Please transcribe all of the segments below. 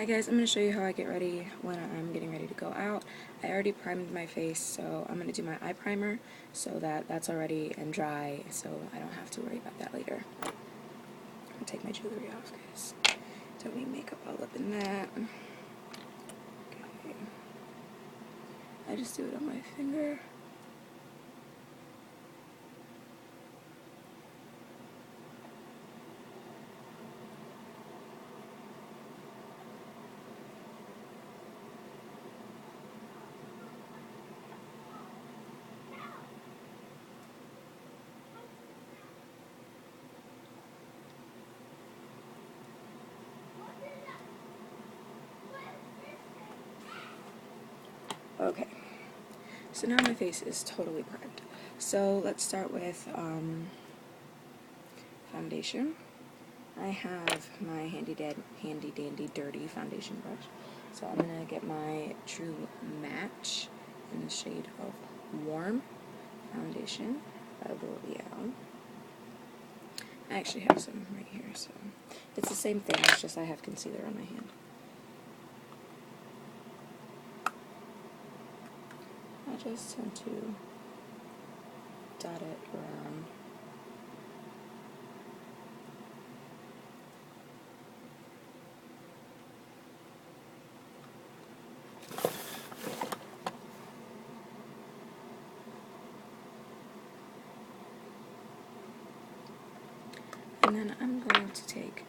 Hi guys, I'm going to show you how I get ready when I'm getting ready to go out. I already primed my face, so I'm going to do my eye primer so that that's already and dry, so I don't have to worry about that later. I'm going to take my jewelry off, guys. Don't need makeup all up in that. Okay. I just do it on my finger. Okay, so now my face is totally primed. So let's start with foundation. I have my handy dandy dirty foundation brush. So I'm going to get my True Match in the shade of Warm foundation by L'Oreal. I actually have some right here, so it's the same thing, it's just I have concealer on my hand. I just tend to dot it around. And then I'm going to take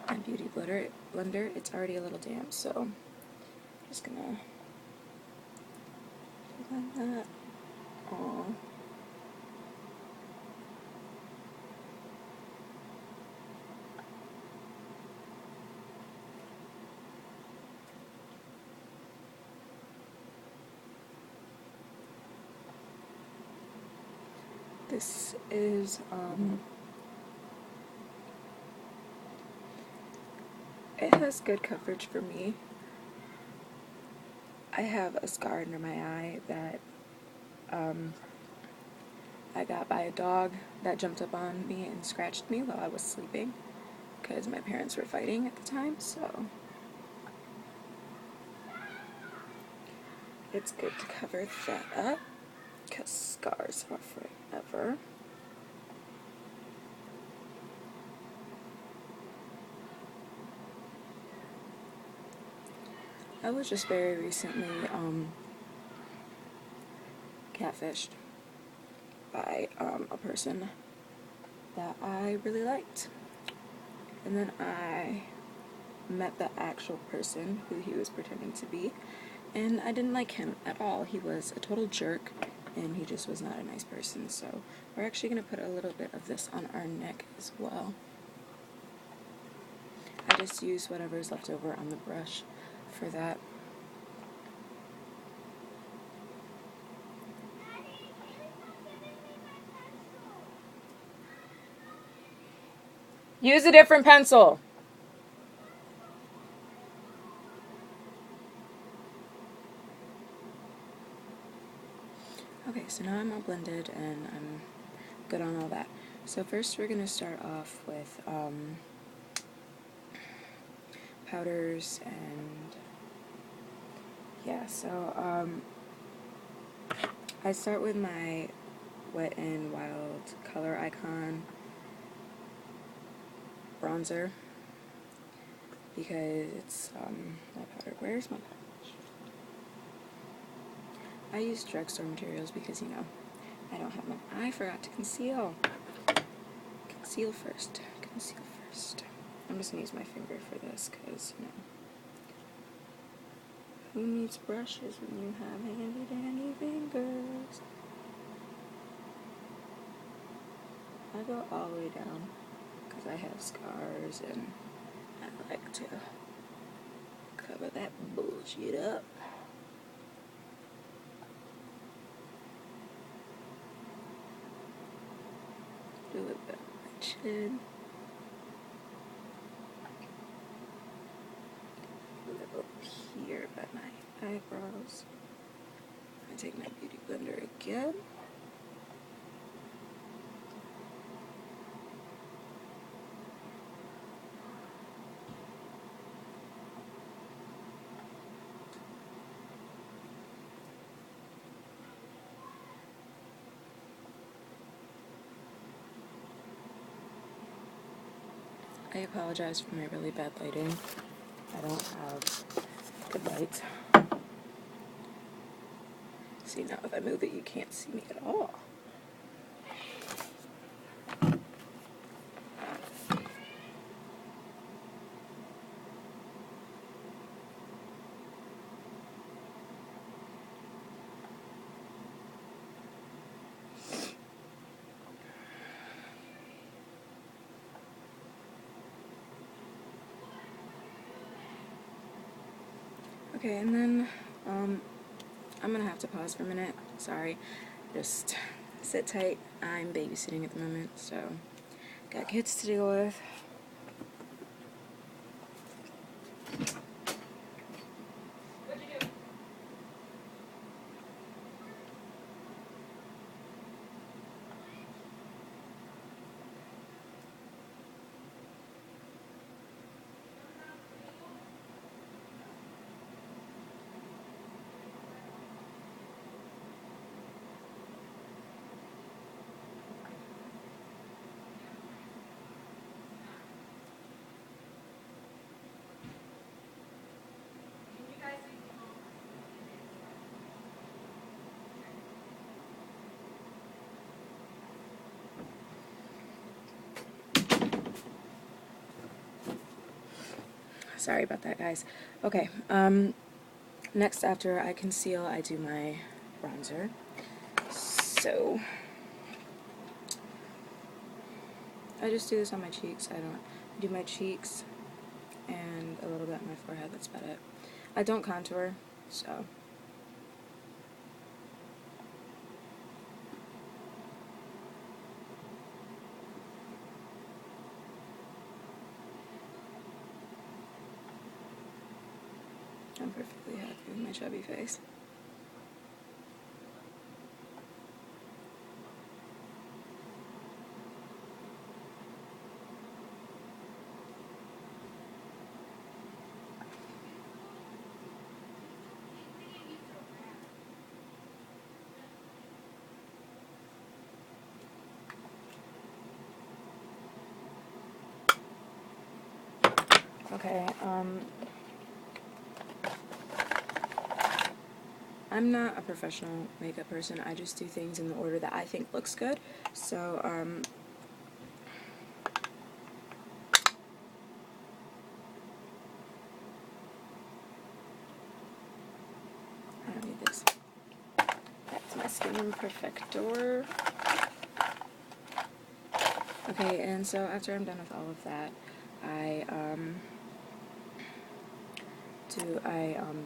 my Beauty Blender. It's already a little damp, so I'm just gonna blend that all. This is it has good coverage for me. I have a scar under my eye that I got by a dog that jumped up on me and scratched me while I was sleeping because my parents were fighting at the time, so it's good to cover that up because scars are forever. I was just very recently catfished by a person that I really liked. And then I met the actual person who he was pretending to be, and I didn't like him at all. He was a total jerk, and he just was not a nice person. So we're actually going to put a little bit of this on our neck as well. I just use whatever's left over on the brush for that. Use a different pencil. Okay, so now I'm all blended and I'm good on all that. So first we're going to start off with powders, and yeah, so I start with my Wet n Wild Color Icon bronzer because it's my powder. Where's my powder? I use drugstore materials because, you know, I don't have my... I forgot to conceal. Conceal first. Conceal first. I'm just going to use my finger for this because, you know, who needs brushes when you have handy dandy fingers? I go all the way down because I have scars and I like to cover that bullshit up. Do a bit on my chin. A little here by my eyebrows. I take my Beauty Blender again. I apologize for my really bad lighting. I don't have good light. See, now if I move it, you can't see me at all. Okay, and then I'm gonna have to pause for a minute. Sorry, just sit tight. I'm babysitting at the moment, so got kids to deal with. Sorry about that, guys. Okay, next after I conceal, I do my bronzer. So, I just do this on my cheeks. I don't do my cheeks and a little bit on my forehead. That's about it. I don't contour, so. I'm perfectly happy with my chubby face. Okay, I'm not a professional makeup person. I just do things in the order that I think looks good. So, I don't need this. That's my Skin Perfector. Okay, and so after I'm done with all of that, I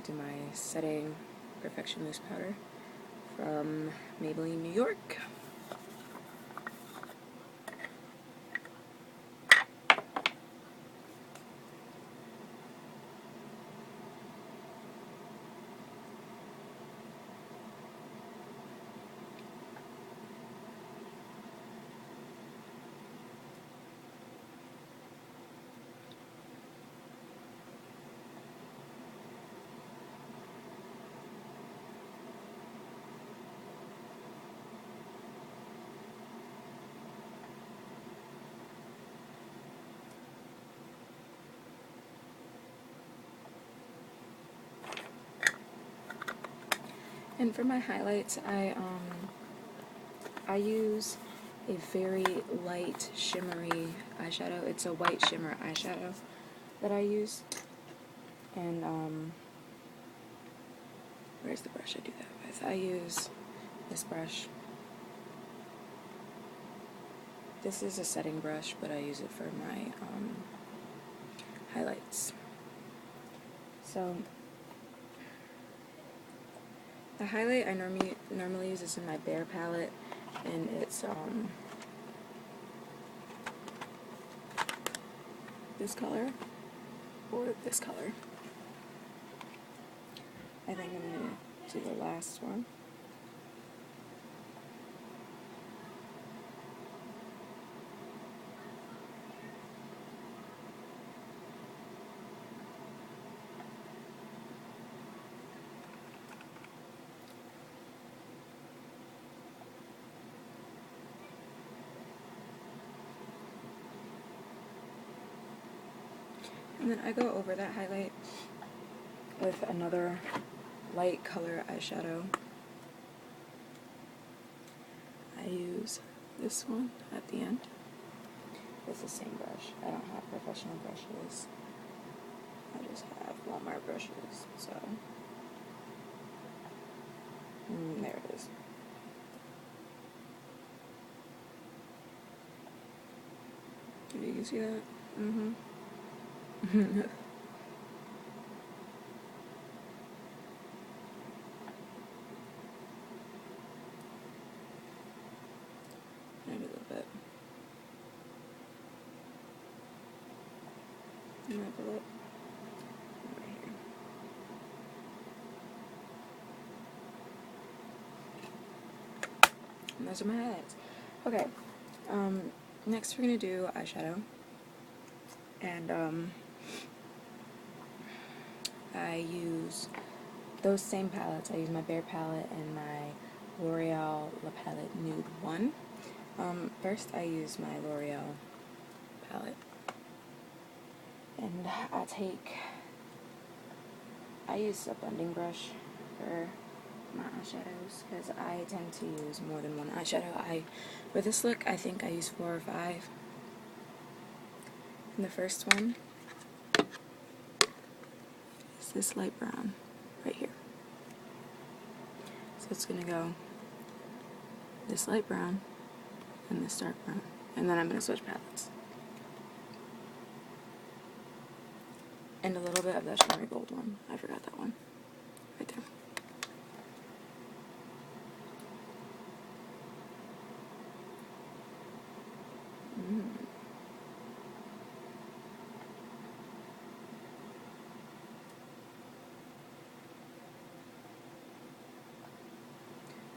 do my setting Perfection Loose Powder from Maybelline, New York. And for my highlights, I use a very light shimmery eyeshadow. It's a white shimmer eyeshadow that I use. And where's the brush I do that with? I use this brush. This is a setting brush, but I use it for my highlights. So the highlight I normally use is in my Bare palette, and it's this color or this color. I think I'm gonna do the last one. And then I go over that highlight with another light color eyeshadow. I use this one at the end with the same brush. I don't have professional brushes. I just have Walmart brushes, so there it is. If you can see that? Maybe a little bit. And my lip. Right here. And those are my highlights. Okay. Next we're gonna do eyeshadow. And I use those same palettes. I use my Bare palette and my L'Oreal La Palette Nude 1. First I use my L'Oreal palette. And I use a blending brush for my eyeshadows because I tend to use more than one eyeshadow. For this look, I think I use 4 or 5. And the first one is this light brown right here. So it's going to go this light brown and this dark brown. And then I'm going to switch palettes. And a little bit of that shimmery gold one. I forgot that one. Right there.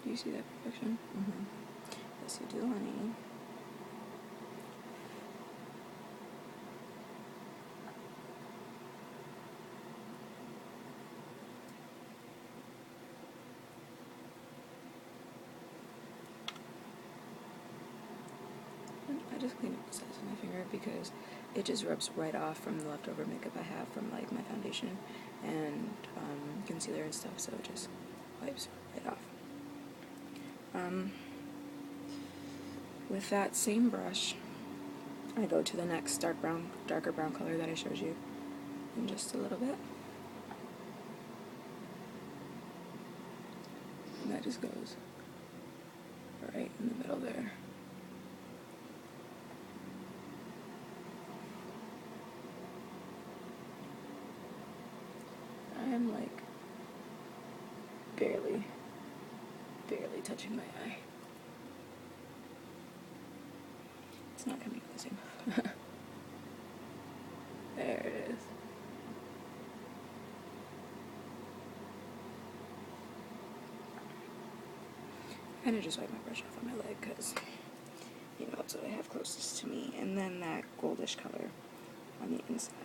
Do you see that perfection? Yes, you do, honey. I just clean up the sides of my finger because it just rubs right off from the leftover makeup I have from like my foundation and concealer and stuff, so it just wipes right off. With that same brush, I go to the next darker brown color that I showed you in just a little bit. And that just goes right in the middle there. I'm like barely touching my eye. It's not coming out the same. There it is. I kind of just wipe my brush off on my leg because, you know, it's what I have closest to me. And then that goldish color on the inside.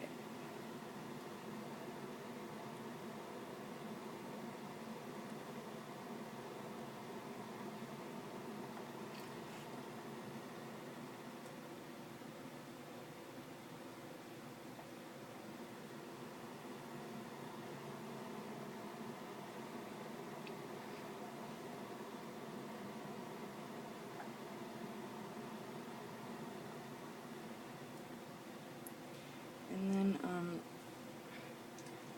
And then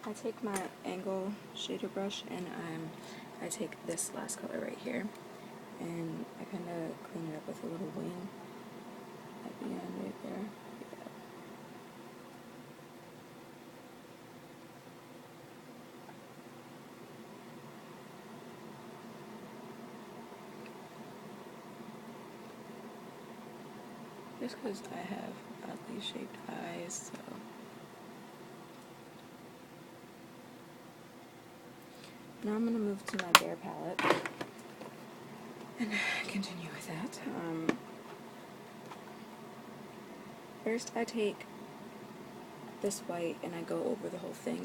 I take my angle shader brush and I take this last color right here and I kind of clean it up with a little wing at the end right there. Just because I have oddly shaped eyes, so. Now I'm going to move to my Bare palette and continue with that. First I take this white and I go over the whole thing.